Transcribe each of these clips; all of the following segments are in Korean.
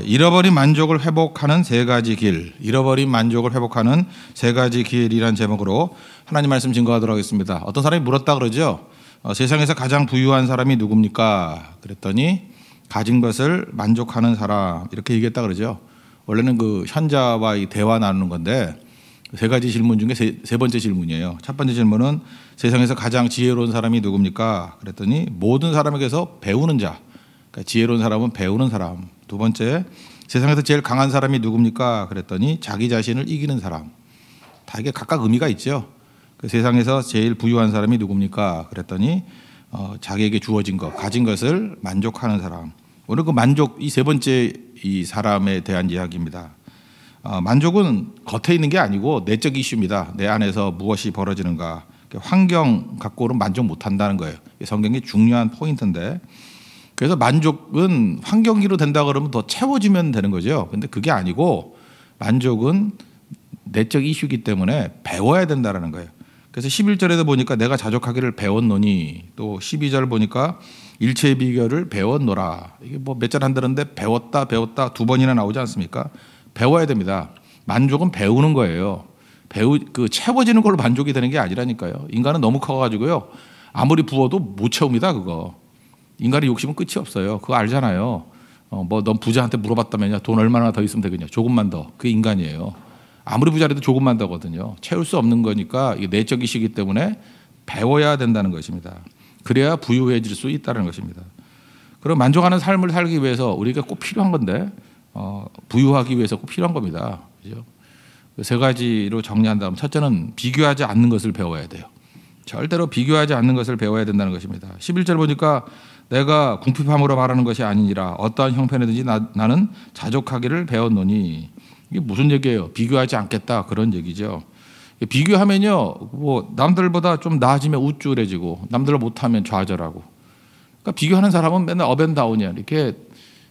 잃어버린 만족을 회복하는 세 가지 길, 잃어버린 만족을 회복하는 세 가지 길이라는 제목으로 하나님 말씀 증거하도록 하겠습니다. 어떤 사람이 물었다 그러죠. 세상에서 가장 부유한 사람이 누굽니까? 그랬더니 가진 것을 만족하는 사람, 이렇게 얘기했다 그러죠. 원래는 그 현자와 이 대화 나누는 건데 세 가지 질문 중에 세 번째 질문이에요. 첫 번째 질문은 세상에서 가장 지혜로운 사람이 누굽니까? 그랬더니 모든 사람에게서 배우는 자, 그러니까 지혜로운 사람은 배우는 사람. 두 번째, 세상에서 제일 강한 사람이 누굽니까? 그랬더니 자기 자신을 이기는 사람. 다 이게 각각 의미가 있죠. 그 세상에서 제일 부유한 사람이 누굽니까? 그랬더니 자기에게 주어진 것, 가진 것을 만족하는 사람. 오늘 그 만족, 이 세 번째 이 사람에 대한 이야기입니다. 만족은 겉에 있는 게 아니고 내적 이슈입니다. 내 안에서 무엇이 벌어지는가. 환경 갖고는 만족 못한다는 거예요. 성경의 중요한 포인트인데, 그래서 만족은 환경기로 된다 그러면 더 채워지면 되는 거죠. 근데 그게 아니고 만족은 내적 이슈이기 때문에 배워야 된다는 거예요. 그래서 11절에도 보니까 내가 자족하기를 배웠노니, 또 12절 보니까 일체의 비결을 배웠노라. 이게 뭐 몇 절 안 되는데 배웠다 두 번이나 나오지 않습니까? 배워야 됩니다. 만족은 배우는 거예요. 채워지는 걸로 만족이 되는 게 아니라니까요. 인간은 너무 커가지고요. 아무리 부어도 못 채웁니다, 그거. 인간의 욕심은 끝이 없어요. 그거 알잖아요. 넌 부자한테 물어봤다면요. 돈 얼마나 더 있으면 되겠냐. 조금만 더. 그게 인간이에요. 아무리 부자라도 조금만 더거든요. 채울 수 없는 거니까 이게 내적이시기 때문에 배워야 된다는 것입니다. 그래야 부유해질 수 있다는 것입니다. 그럼 만족하는 삶을 살기 위해서 우리가 꼭 필요한 건데 부유하기 위해서 꼭 필요한 겁니다. 그죠? 세 가지로 정리한다면 첫째는 비교하지 않는 것을 배워야 돼요. 절대로 비교하지 않는 것을 배워야 된다는 것입니다. 11절 보니까 내가 궁핍함으로 말하는 것이 아니니라 어떠한 형편이든지 나는 자족하기를 배웠노니, 이게 무슨 얘기예요? 비교하지 않겠다, 그런 얘기죠. 비교하면요, 뭐 남들보다 좀 나아지면 우쭐해지고 남들보다 못하면 좌절하고. 그러니까 비교하는 사람은 맨날 업앤다운이야. 이렇게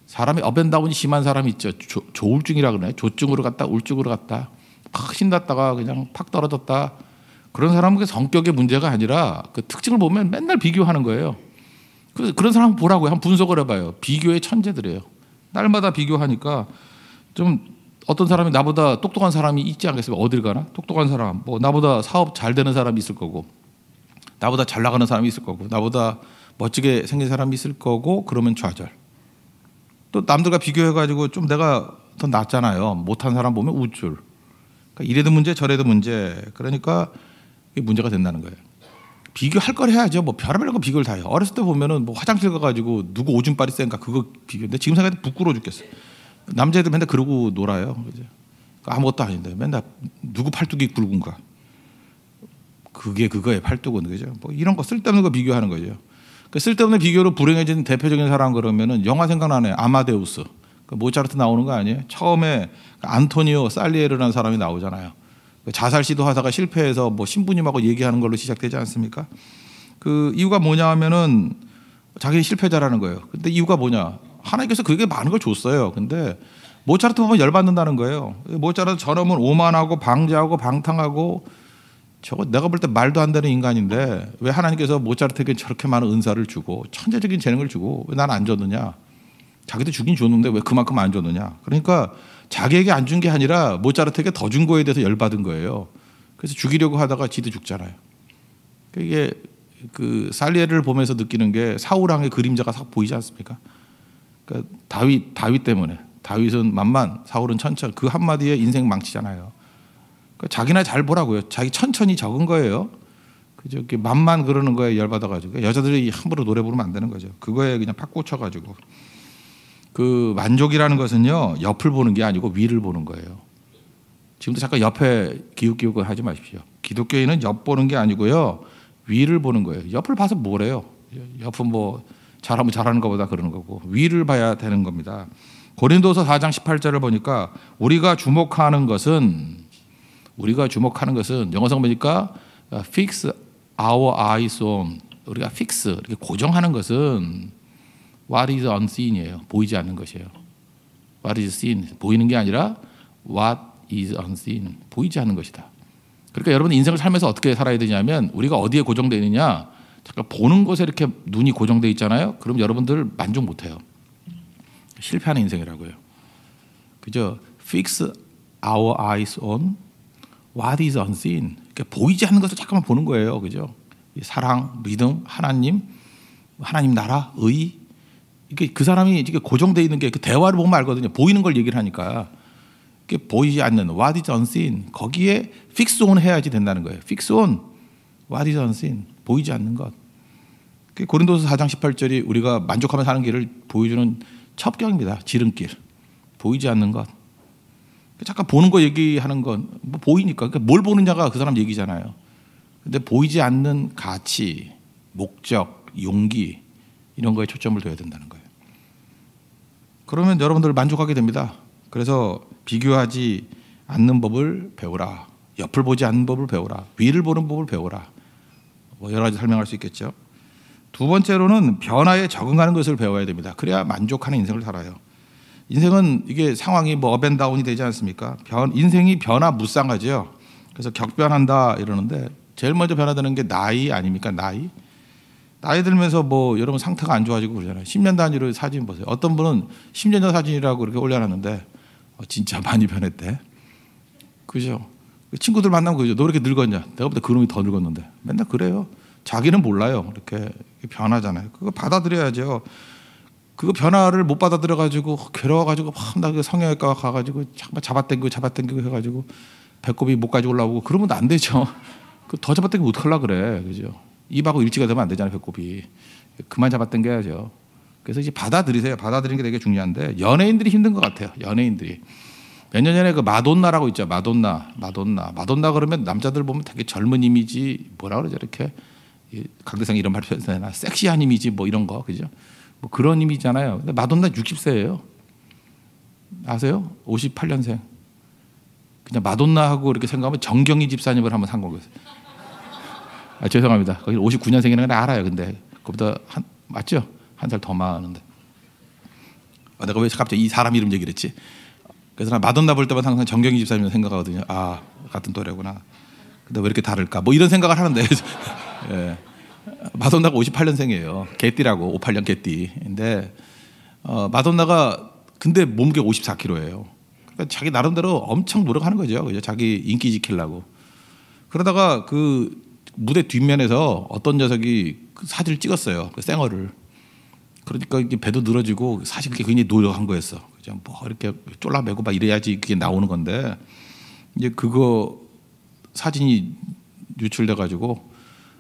사람이 업앤다운이 심한 사람이 있죠. 조울증이라 그러나요? 조증으로 갔다 울증으로 갔다, 팍 신났다가 그냥 팍 떨어졌다. 그런 사람은 성격의 문제가 아니라 그 특징을 보면 맨날 비교하는 거예요. 그런 사람 보라고요. 한번 분석을 해봐요. 비교의 천재들이에요. 날마다 비교하니까 좀 어떤 사람이 나보다 똑똑한 사람이 있지 않겠습니까? 어딜 가나? 똑똑한 사람, 뭐 나보다 사업 잘 되는 사람이 있을 거고, 나보다 잘 나가는 사람이 있을 거고, 나보다 멋지게 생긴 사람이 있을 거고, 그러면 좌절. 또 남들과 비교해가지고 좀 내가 더 낫잖아요. 못한 사람 보면 우쭐. 그러니까 이래도 문제 저래도 문제. 그러니까 이게 문제가 된다는 거예요. 비교할 걸 해야죠. 뭐 별의별 거 비교를 다 해요. 어렸을 때 보면은 뭐 화장실 가가지고 누구 오줌빨이 센가 그거 비교인데 지금 생각해도 부끄러워 죽겠어요. 남자애들 맨날 그러고 놀아요. 그죠? 아무것도 아닌데 맨날 누구 팔뚝이 굵은가. 그게 그거예요. 팔뚝은. 그죠? 뭐 이런 거 쓸데없는 거 비교하는 거죠. 그 쓸데없는 비교로 불행해진 대표적인 사람 그러면은 영화 생각나네. 아마데우스. 그 모차르트 나오는 거 아니에요? 처음에 안토니오 살리에르라는 사람이 나오잖아요. 자살 시도하다가 실패해서 뭐 신부님하고 얘기하는 걸로 시작되지 않습니까? 그 이유가 뭐냐 하면은 자기는 실패자라는 거예요. 근데 이유가 뭐냐? 하나님께서 그게 많은 걸 줬어요. 근데 모차르트 보면 열받는다는 거예요. 모차르트 저놈은 오만하고 방자하고 방탕하고 저거 내가 볼 때 말도 안 되는 인간인데 왜 하나님께서 모차르트에게 저렇게 많은 은사를 주고 천재적인 재능을 주고 왜 난 안 줬느냐? 자기도 주긴 줬는데 왜 그만큼 안 줬느냐? 그러니까 자기에게 안 준 게 아니라 모차르트에게 더 준 거에 대해서 열받은 거예요. 그래서 죽이려고 하다가 지도 죽잖아요. 이게 그 살리에를 보면서 느끼는 게 사울왕의 그림자가 싹 보이지 않습니까? 그러니까 다윗 때문에 다윗은 만만, 사울은 천천. 그 한마디에 인생 망치잖아요. 그러니까 자기나 잘 보라고요. 자기 천천히 적은 거예요. 그저 이렇게 만만 그러는 거에 열받아가지고 여자들이 함부로 노래 부르면 안 되는 거죠. 그거에 그냥 팍 꽂혀가지고. 그 만족이라는 것은요, 옆을 보는 게 아니고 위를 보는 거예요. 지금도 잠깐 옆에 기웃기웃 하지 마십시오. 기독교인은 옆 보는 게 아니고요, 위를 보는 거예요. 옆을 봐서 뭐래요? 옆은 뭐 잘하면 잘하는 것보다 그러는 거고, 위를 봐야 되는 겁니다. 고린도서 4장 18절을 보니까 우리가 주목하는 것은 영어성 보니까 fix our eyes on, 우리가 fix 이렇게 고정하는 것은 what is unseen이에요. 보이지 않는 것이에요. what is seen, 보이는 게 아니라 what is unseen, 보이지 않는 것이다. 그러니까 여러분 인생을 살면서 어떻게 살아야 되냐면 우리가 어디에 고정되어 있느냐, 잠깐 보는 것에 이렇게 눈이 고정되어 있잖아요. 그럼 여러분들 만족 못해요. 실패하는 인생이라고요. 그죠? Fix our eyes on what is unseen. 그러니까 보이지 않는 것을 잠깐만 보는 거예요, 그죠? 사랑, 믿음, 하나님 나라, 의. 이게 그 사람이 이게 고정되어 있는 게 그 대화를 보면 알거든요. 보이는 걸 얘기를 하니까. 보이지 않는 what is unseen 거기에 fix on 해야지 된다는 거예요. fix on what is unseen 보이지 않는 것. 고린도서 4장 18절이 우리가 만족하며 사는 길을 보여주는 첩경입니다. 지름길. 보이지 않는 것. 잠깐 보는 거 얘기하는 건 뭐 보이니까. 그러니까 뭘 보느냐가 그 사람 얘기잖아요. 근데 보이지 않는 가치, 목적, 용기 이런 거에 초점을 둬야 된다는 거예요. 그러면 여러분들 만족하게 됩니다. 그래서 비교하지 않는 법을 배우라. 옆을 보지 않는 법을 배우라. 위를 보는 법을 배우라. 뭐 여러 가지 설명할 수 있겠죠. 두 번째로는 변화에 적응하는 것을 배워야 됩니다. 그래야 만족하는 인생을 살아요. 인생은 이게 상황이 뭐 업앤다운이 되지 않습니까? 인생이 변화무쌍하죠. 그래서 격변한다 이러는데 제일 먼저 변화되는 게 나이 아닙니까? 나이 들면서 뭐 여러분 상태가 안 좋아지고 그러잖아요. 10년 단위로 사진 보세요. 어떤 분은 10년 전 사진이라고 이렇게 올려놨는데 진짜 많이 변했대. 그죠? 친구들 만나면 그죠? 너 왜 이렇게 늙었냐? 내가 볼 때 그놈이 더 늙었는데. 맨날 그래요. 자기는 몰라요. 이렇게 변하잖아요. 그거 받아들여야죠. 그거 변화를 못 받아들여가지고 괴로워가지고 막 나 성형외과 가가지고 잡아당기고 해가지고 배꼽이 목까지 올라오고 그러면 안 되죠. 더 잡아당기면 어떡하려고 그래. 그죠? 입하고 일치가 되면 안 되잖아요. 배꼽이. 그만 잡아당겨야죠. 그래서 이제 받아들이세요. 받아들이는 게 되게 중요한데 연예인들이 힘든 것 같아요. 연예인들이. 몇 년 전에 그 마돈나라고 있죠. 마돈나 그러면 남자들 보면 되게 젊은 이미지 뭐라 그러죠. 이렇게 강대상 이런 말 표현하나 섹시한 이미지 뭐 이런 거 그죠? 뭐 그런 이미지잖아요. 근데 마돈나 60세예요. 아세요? 58년생. 그냥 마돈나하고 이렇게 생각하면 정경희 집사님을 한번 상고했어요. 죄송합니다. 거기 59년생이라는 건 알아요. 근데 그보다 맞죠? 한 살 더 많은데. 내가 왜 갑자기 이 사람 이름 얘기를 했지? 그래서 나 마돈나 볼 때마다 항상 정경희 집사님 생각하거든요. 같은 또래구나. 근데 왜 이렇게 다를까? 뭐 이런 생각을 하는데 예. 마돈나가 58년생이에요. 개띠라고 58년 개띠인데 마돈나가 근데 몸무게 54kg예요. 그러니까 자기 나름대로 엄청 노력하는 거죠. 그죠? 자기 인기 지키려고. 그러다가 그 무대 뒷면에서 어떤 녀석이 그 사진을 찍었어요. 그 쌩얼을. 그러니까 이게 배도 늘어지고 사실 그게 굉장히 노력한 거였어. 그죠? 뭐 이렇게 쫄라매고 막 이래야지 그게 나오는 건데 이제 그거 사진이 유출돼 가지고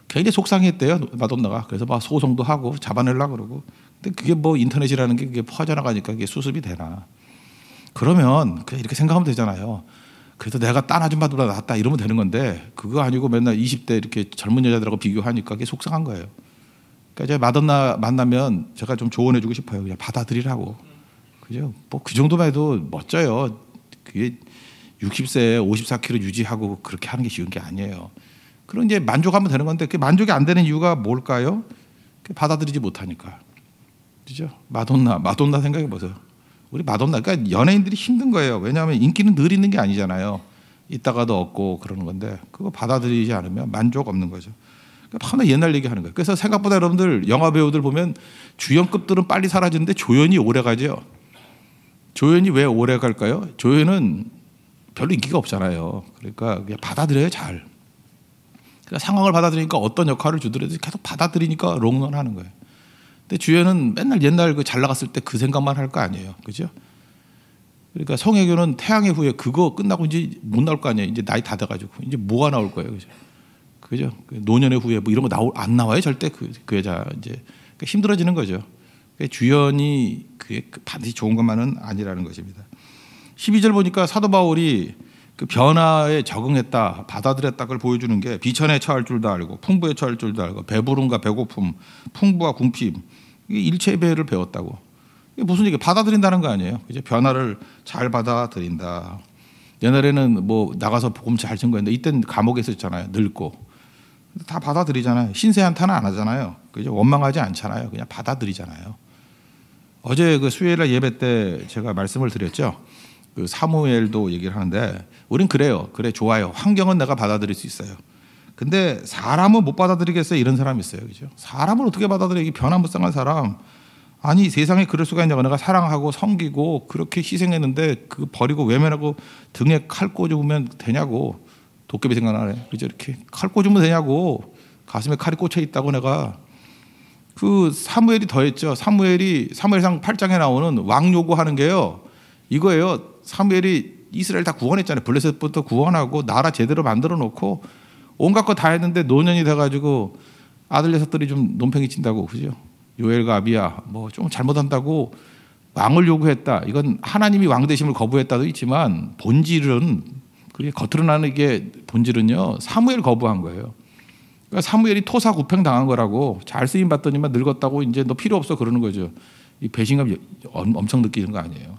굉장히 속상했대요. 마돈나가. 그래서 막 소송도 하고 잡아내려고 그러고. 근데 그게 뭐 인터넷이라는 게 그게 퍼져나가니까 그게 수습이 되나. 그러면 그냥 이렇게 생각하면 되잖아요. 그래도 내가 딴 아줌마보다 낫다 이러면 되는 건데 그거 아니고 맨날 20대 이렇게 젊은 여자들하고 비교하니까 그게 속상한 거예요. 그러니까 제가 마돈나 만나면 제가 좀 조언해주고 싶어요. 그냥 받아들이라고. 그죠? 뭐 그 정도만 해도 멋져요. 그게 60세에 54kg 유지하고 그렇게 하는 게 쉬운 게 아니에요. 그럼 이제 만족하면 되는 건데 그 만족이 안 되는 이유가 뭘까요? 받아들이지 못하니까. 그죠? 마돈나 생각해 보세요. 우리 마돈나, 그러니까 연예인들이 힘든 거예요. 왜냐하면 인기는 늘 있는 게 아니잖아요. 있다가도 없고 그러는 건데 그거 받아들이지 않으면 만족 없는 거죠. 그러니까 옛날 얘기하는 거예요. 그래서 생각보다 여러분들 영화 배우들 보면 주연급들은 빨리 사라지는데 조연이 오래 가죠. 조연이 왜 오래 갈까요? 조연은 별로 인기가 없잖아요. 그러니까 그냥 받아들여요, 잘. 그러니까 상황을 받아들이니까 어떤 역할을 주더라도 계속 받아들이니까 롱런 하는 거예요. 근데 주연은 맨날 옛날 그 잘 나갔을 때 그 생각만 할 거 아니에요. 그죠? 그러니까 성혜교는 태양의 후예 그거 끝나고 이제 못 나올 거 아니에요. 이제 나이 다 돼가지고. 이제 뭐가 나올 거예요. 그죠? 그죠? 노년의 후예 뭐 이런 거 안 나와요. 절대 그 여자 이제 그러니까 힘들어지는 거죠. 그러니까 주연이 그게 반드시 좋은 것만은 아니라는 것입니다. 12절 보니까 사도 바울이 그 변화에 적응했다, 받아들였다 그걸 보여주는 게 비천에 처할 줄도 알고 풍부에 처할 줄도 알고 배부름과 배고픔, 풍부와 궁핍 이게 일체의 배를 배웠다고. 이게 무슨 얘기? 받아들인다는 거 아니에요? 이제 변화를 잘 받아들인다. 옛날에는 뭐 나가서 복음 잘 증거했는데 이때는 감옥에 있었잖아요. 늙고 다 받아들이잖아요. 신세 한탄은 안 하잖아요. 그죠? 원망하지 않잖아요. 그냥 받아들이잖아요. 어제 그 수요일날 예배 때 제가 말씀을 드렸죠. 그 사무엘도 얘기를 하는데 우린 그래요. 그래 좋아요. 환경은 내가 받아들일 수 있어요. 근데 사람은 못 받아들이겠어요. 이런 사람이 있어요. 그죠? 사람을 어떻게 받아들여? 이게 변화무쌍한 사람. 아니 세상에 그럴 수가 있냐고. 내가 사랑하고 섬기고 그렇게 희생했는데 그 버리고 외면하고 등에 칼 꽂으면 되냐고. 도깨비 생각나네. 그죠? 이렇게 칼 꽂으면 되냐고. 가슴에 칼이 꽂혀 있다고. 내가 그 사무엘이 더했죠. 사무엘상 8장에 나오는 왕 요구하는 게요, 이거예요. 사무엘이 이스라엘 다 구원했잖아요. 블레셋부터 구원하고 나라 제대로 만들어 놓고 온갖 거 다 했는데 노년이 돼가지고 아들 녀석들이 좀 논팽이 친다고, 그죠? 요엘과 아비야 뭐 좀 잘못한다고 왕을 요구했다. 이건 하나님이 왕 되심을 거부했다도 있지만 본질은, 그게 겉으로 나는 이게 본질은요, 사무엘 거부한 거예요. 그러니까 사무엘이 토사구팽 당한 거라고. 잘 쓰임 받더니만 늙었다고 이제 너 필요 없어 그러는 거죠. 이 배신감 엄청 느끼는 거 아니에요.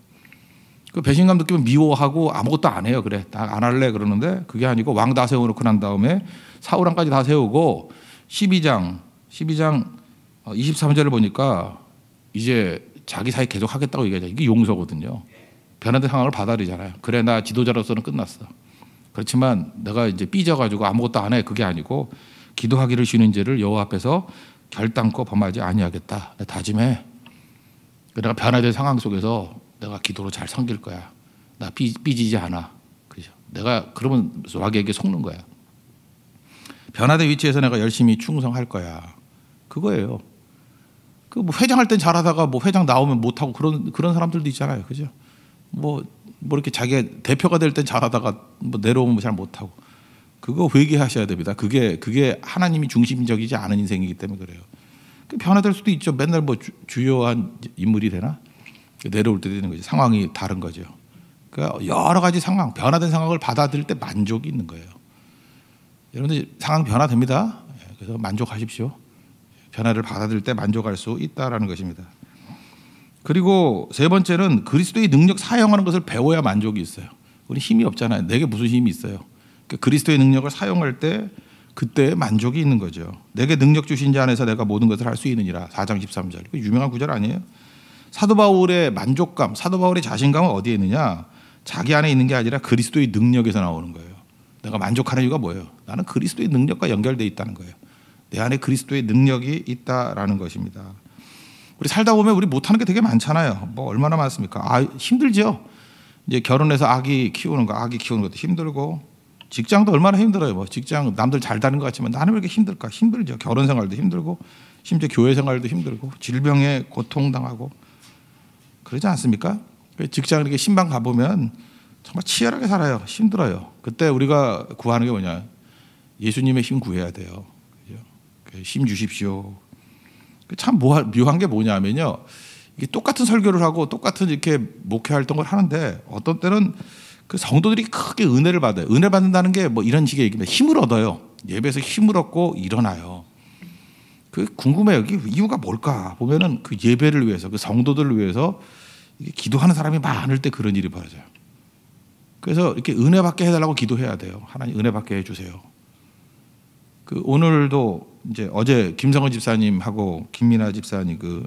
그 배신감 느끼면 미워하고 아무것도 안 해요. 그래, 나 안 할래 그러는데 그게 아니고 왕 다 세워놓고 난 다음에 사울왕까지 다 세우고 12장 23절을 보니까 이제 자기 사회 계속 하겠다고 얘기하죠. 이게 용서거든요. 변화된 상황을 받아들이잖아요. 그래, 나 지도자로서는 끝났어. 그렇지만 내가 이제 삐져가지고 아무것도 안 해. 그게 아니고 기도하기를 쉬는 죄를 여호와 앞에서 결단코 범하지 아니하겠다. 다짐해. 내가 변화된 상황 속에서 내가 기도로 잘 섬길 거야. 나 삐지지 않아. 그죠? 내가 그러면 마귀에게 속는 거야. 변화된 위치에서 내가 열심히 충성할 거야. 그거예요. 그 뭐 회장할 땐 잘하다가 뭐 회장 나오면 못하고 그런 사람들도 있잖아요. 그죠? 뭐 이렇게 자기가 대표가 될 땐 잘하다가 뭐 내려오면 잘 못하고. 그거 회개하셔야 됩니다. 그게 하나님이 중심적이지 않은 인생이기 때문에 그래요. 변화될 수도 있죠. 맨날 뭐 주요한 인물이 되나? 내려올 때 되는 거죠. 상황이 다른 거죠. 그러니까 여러 가지 상황, 변화된 상황을 받아들일 때 만족이 있는 거예요. 여러분들 상황 변화됩니다. 그래서 만족하십시오. 변화를 받아들일 때 만족할 수 있다라는 것입니다. 그리고 세 번째는 그리스도의 능력 사용하는 것을 배워야 만족이 있어요. 우리 힘이 없잖아요. 내게 무슨 힘이 있어요. 그러니까 그리스도의 능력을 사용할 때 그때 만족이 있는 거죠. 내게 능력 주신 자 안에서 내가 모든 것을 할 수 있느니라. 4장 13절. 유명한 구절 아니에요? 사도 바울의 만족감, 사도 바울의 자신감은 어디에 있느냐? 자기 안에 있는 게 아니라 그리스도의 능력에서 나오는 거예요. 내가 만족하는 이유가 뭐예요? 나는 그리스도의 능력과 연결되어 있다는 거예요. 내 안에 그리스도의 능력이 있다라는 것입니다. 우리 살다 보면 우리 못하는 게 되게 많잖아요. 뭐 얼마나 많습니까? 힘들죠. 이제 결혼해서 아기 키우는 것도 힘들고, 직장도 얼마나 힘들어요. 뭐 직장 남들 잘 다는 것 같지만 나는 왜 이렇게 힘들까? 힘들죠. 결혼 생활도 힘들고, 심지어 교회 생활도 힘들고, 질병에 고통당하고 그러지 않습니까? 직장 이렇게 신방 가보면 정말 치열하게 살아요. 힘들어요. 그때 우리가 구하는 게 뭐냐? 예수님의 힘 구해야 돼요. 힘 주십시오. 참 묘한 게 뭐냐면요, 이게 똑같은 설교를 하고 똑같은 이렇게 목회 활동을 하는데 어떤 때는 그 성도들이 크게 은혜를 받아요. 은혜 받는다는 게 뭐 이런 식의 얘기입니다. 힘을 얻어요. 예배에서 힘을 얻고 일어나요. 그 궁금해요. 이게 이유가 뭘까? 보면은 그 예배를 위해서, 그 성도들을 위해서 기도하는 사람이 많을 때 그런 일이 벌어져요. 그래서 이렇게 은혜 받게 해달라고 기도해야 돼요. 하나님 은혜 받게 해주세요. 그 오늘도 이제 어제 김성호 집사님하고 김민아 집사님 그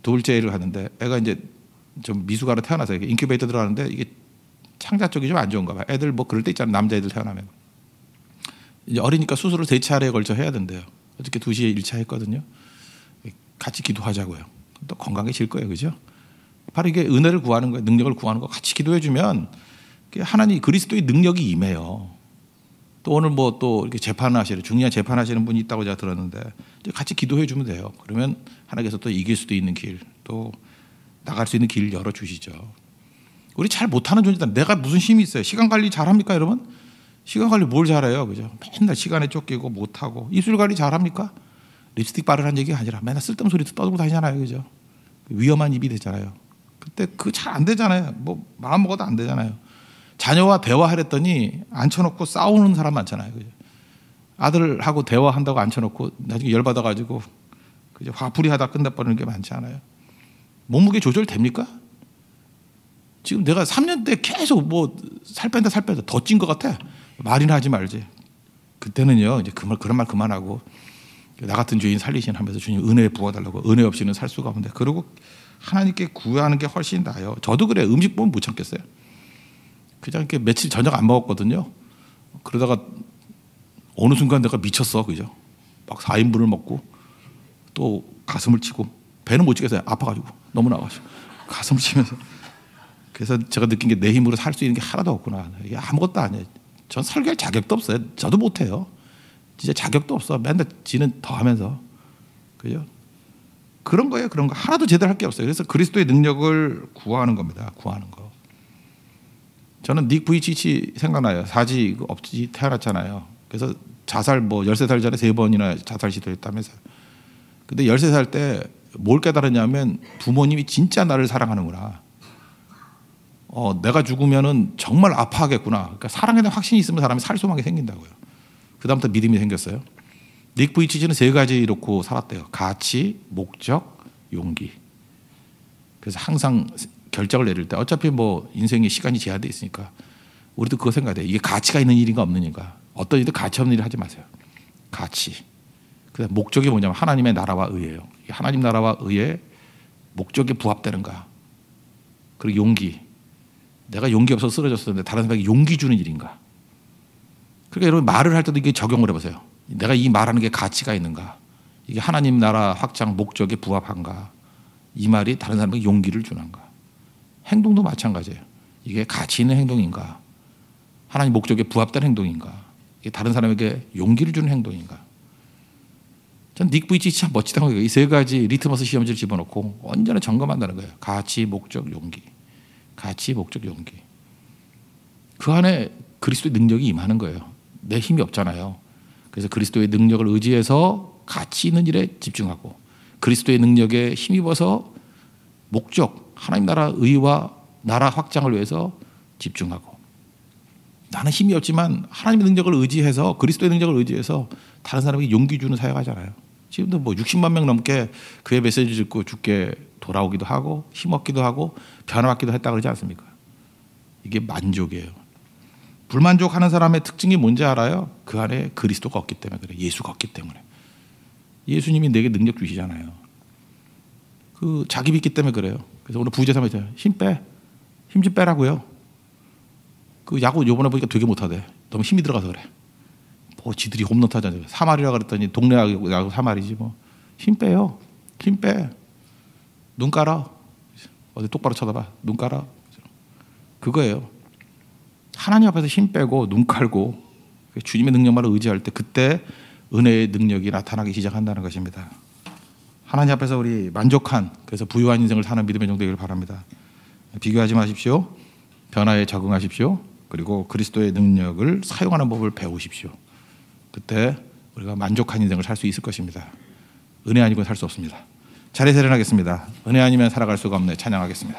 둘째를 하는데, 애가 이제 좀 미숙아로 태어나서 인큐베이터 들어가는데 이게 창자 쪽이 좀 안 좋은가 봐요. 애들 뭐 그럴 때 있잖아요. 남자애들 태어나면 이제 어리니까 수술을 3차례에 걸쳐 해야 된대요. 어저께 2시에 1차 했거든요. 같이 기도하자고요. 또 건강해질 거예요. 그죠? 바로 이게 은혜를 구하는 거예요. 능력을 구하는 거. 같이 기도해 주면 하나님 그리스도의 능력이 임해요. 또 오늘 뭐 또 이렇게 재판하시는, 중요한 재판하시는 분이 있다고 제가 들었는데 이제 같이 기도해 주면 돼요. 그러면 하나님께서 또 이길 수도 있는 길, 또 나갈 수 있는 길을 열어 주시죠. 우리 잘 못하는 존재다. 내가 무슨 힘이 있어요? 시간 관리 잘합니까, 여러분? 시간 관리 뭘 잘해요, 그죠? 맨날 시간에 쫓기고 못하고. 입술 관리 잘합니까? 립스틱 바르라는 얘기가 아니라 맨날 쓸데없는 소리 떠들고 다니잖아요, 그죠? 위험한 입이 되잖아요. 그때 그 잘 안 되잖아요. 뭐 마음 먹어도 안 되잖아요. 자녀와 대화하랬더니 앉혀놓고 싸우는 사람 많잖아요. 그죠? 아들하고 대화한다고 앉혀놓고 나중에 열받아가지고 그죠? 화풀이하다 끝내버리는 게 많지 않아요. 몸무게 조절 됩니까? 지금 내가 3년 때 계속 뭐 살 뺀다 더 찐 것 같아. 말이나 하지 말지. 그때는요 이제 그런 말 그만하고 나 같은 죄인 살리신 하면서 주님 은혜 부어달라고. 은혜 없이는 살 수가 없는데, 그리고 하나님께 구하는 게 훨씬 나아요. 저도 그래요. 음식 보면 못 참겠어요. 그냥 이렇게 며칠 저녁 안 먹었거든요. 그러다가 어느 순간 내가 미쳤어, 그죠? 막 4인분을 먹고 또 가슴을 치고 배는 못 지겠어요. 아파가지고 너무 나가지고 가슴 치면서. 그래서 제가 느낀 게 내 힘으로 살 수 있는 게 하나도 없구나. 이게 아무것도 아니에요. 전 설교할 자격도 없어요. 저도 못해요. 진짜 자격도 없어. 맨날 지는 더 하면서. 그죠? 그런 거예요. 그런 거 하나도 제대로 할 게 없어요. 그래서 그리스도의 능력을 구하는 겁니다. 구하는 거. 저는 닉 부이치치 생각나요. 사지 없이 태어났잖아요. 그래서 자살 13살 전에 3번이나 자살 시도했다면서요. 근데 13살 때 뭘 깨달았냐면 부모님이 진짜 나를 사랑하는구나. 내가 죽으면은 정말 아파하겠구나. 그러니까 사랑에 대한 확신이 있으면 사람이 살 소망이 생긴다고요. 그다음부터 믿음이 생겼어요. 닉 부이치치는 3가지 놓고 살았대요. 가치, 목적, 용기. 그래서 항상 결정을 내릴 때 어차피 인생의 시간이 제한되어 있으니까 우리도 그거 생각해야 돼요. 이게 가치가 있는 일인가 없는가. 어떤 일도 가치 없는 일을 하지 마세요. 가치. 그다음 목적이 뭐냐면 하나님의 나라와 의예요. 하나님 나라와 의의 목적에 부합되는가. 그리고 용기. 내가 용기 없어서 쓰러졌었는데 다른 사람에게 용기 주는 일인가. 그러니까 여러분 말을 할 때도 이게 적용을 해보세요. 내가 이 말하는 게 가치가 있는가. 이게 하나님 나라 확장 목적에 부합한가. 이 말이 다른 사람에게 용기를 주는가. 행동도 마찬가지예요. 이게 가치 있는 행동인가. 하나님 목적에 부합된 행동인가. 이게 다른 사람에게 용기를 주는 행동인가. 전 닉 부이치치 참 멋지다고 생각해요. 이 3가지 리트머스 시험지를 집어넣고 언제나 점검한다는 거예요. 가치, 목적, 용기. 가치, 목적, 용기. 그 안에 그리스도의 능력이 임하는 거예요. 내 힘이 없잖아요. 그래서 그리스도의 능력을 의지해서 가치 있는 일에 집중하고 그리스도의 능력에 힘입어서 목적, 하나님 나라 의와 나라 확장을 위해서 집중하고 나는 힘이 없지만 하나님의 능력을 의지해서 그리스도의 능력을 의지해서 다른 사람에게 용기 주는 사역하잖아요. 지금도 60만 명 넘게 그의 메시지 듣고 죽게 돌아오기도 하고 힘없기도 하고 변화받기도 했다고 그러지 않습니까? 이게 만족이에요. 불만족하는 사람의 특징이 뭔지 알아요? 그 안에 그리스도가 없기 때문에 그래. 예수가 없기 때문에. 예수님이 내게 능력 주시잖아요. 그 자기 믿기 때문에 그래요. 그래서 오늘 부제사만 있잖아요. 힘 빼. 힘 좀 빼라고요. 그 야구 요번에 보니까 되게 못하대. 너무 힘이 들어가서 그래. 지들이 홈런 타잖아요. 3할이라 그랬더니 동네 야구 3할이지 뭐. 힘 빼요. 힘 빼. 눈 깔아. 어디 똑바로 쳐다봐. 눈 깔아. 그거예요. 하나님 앞에서 힘 빼고 눈 깔고 주님의 능력만을 의지할 때 그때 은혜의 능력이 나타나기 시작한다는 것입니다. 하나님 앞에서 우리 만족한 그래서 부유한 인생을 사는 믿음의 종 되기를 바랍니다. 비교하지 마십시오. 변화에 적응하십시오. 그리고 그리스도의 능력을 사용하는 법을 배우십시오. 그때 우리가 만족한 인생을 살 수 있을 것입니다. 은혜 아니고는 살 수 없습니다. 자리에 세련하겠습니다. 은혜 아니면 살아갈 수가 없네. 찬양하겠습니다.